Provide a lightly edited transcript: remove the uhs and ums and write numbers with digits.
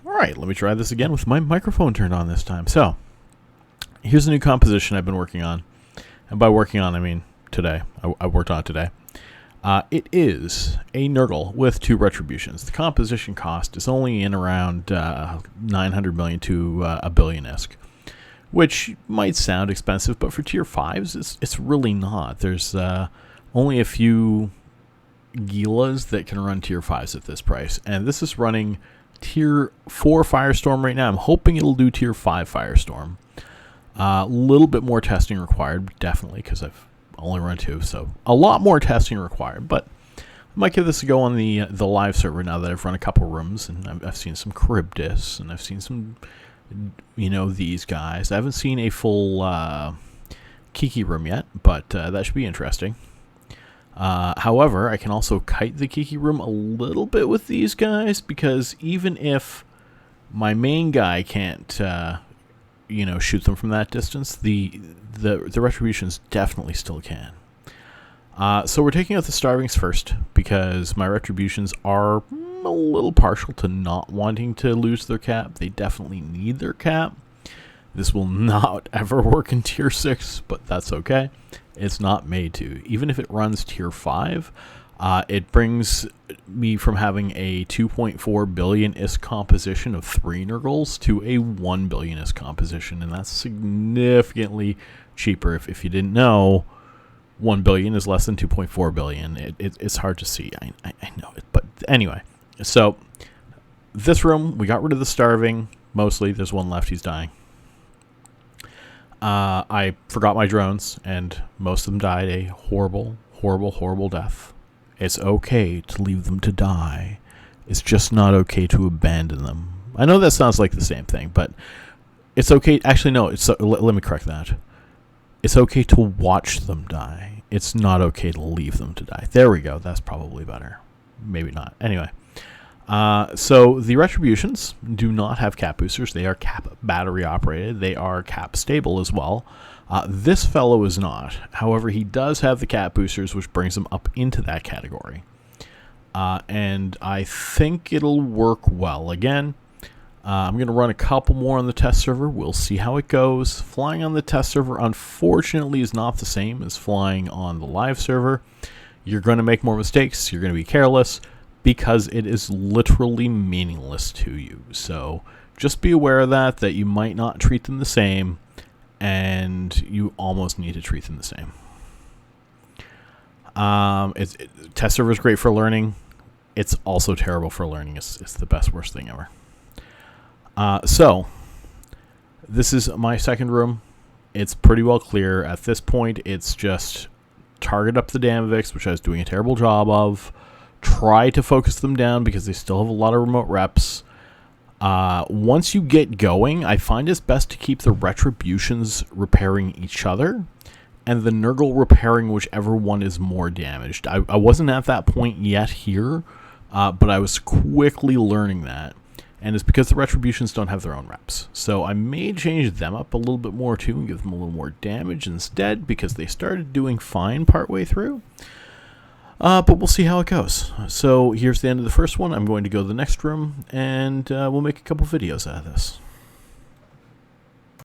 Alright, let me try this again with my microphone turned on this time. So, here's a new composition I've been working on. And by working on, I mean today. I worked on it today. It is a Nergal with 2 retributions. The composition cost is only in around 900 million to a billion-esque, which might sound expensive, but for tier 5s, it's really not. There's only a few Gilas that can run tier 5s at this price, and this is running tier 4 Firestorm right now. I'm hoping it'll do tier 5 Firestorm. A little bit more testing required, definitely, because I've only run 2, so a lot more testing required, but I might give this a go on the live server now that I've run a couple rooms, and I've seen some Charybdis, and I've seen some, these guys. I haven't seen a full Kiki room yet, but that should be interesting. However, I can also kite the Kiki room a little bit with these guys, because even if my main guy can't, shoot them from that distance, the retributions definitely still can. So we're taking out the starvings first, because my retributions are a little partial to not wanting to lose their cap. They definitely need their cap. This will not ever work in tier 6, but that's okay. It's not made to. Even if it runs tier 5, it brings me from having a 2.4 billion-isk composition of 3 Nergals to a 1 billion-isk composition, and that's significantly cheaper. If you didn't know, 1 billion is less than 2.4 billion. It's hard to see. I know it. But anyway, so this room, we got rid of the starving, mostly. There's one left. He's dying. I forgot my drones, and most of them died a horrible, horrible, horrible death. It's okay to leave them to die. It's just not okay to abandon them. I know that sounds like the same thing, but it's okay. Actually, no, let me correct that. It's okay to watch them die. It's not okay to leave them to die. There we go. That's probably better. Maybe not. Anyway. So the retributions do not have cap boosters. They are cap battery operated. They are cap stable as well. This fellow is not. However, he does have the cap boosters, which brings him up into that category. And I think it'll work well. Again, I'm going to run a couple more on the test server. We'll see how it goes. Flying on the test server, unfortunately, is not the same as flying on the live server. You're going to make more mistakes. You're going to be careless, because it is literally meaningless to you. So just be aware of that you might not treat them the same, and you almost need to treat them the same. Test server is great for learning. It's also terrible for learning. It's the best, worst thing ever. So this is my second room. It's pretty well clear. At this point, it's just target up the Damaviks, which I was doing a terrible job of. Try to focus them down because they still have a lot of remote reps. Once you get going, I find it's best to keep the retributions repairing each other and the Nergal repairing whichever one is more damaged. I wasn't at that point yet here, but I was quickly learning that. And it's because the retributions don't have their own reps. So I may change them up a little bit more too and give them a little more damage instead, because they started doing fine partway through. But we'll see how it goes. So here's the end of the first one. I'm going to go to the next room, and we'll make a couple videos out of this.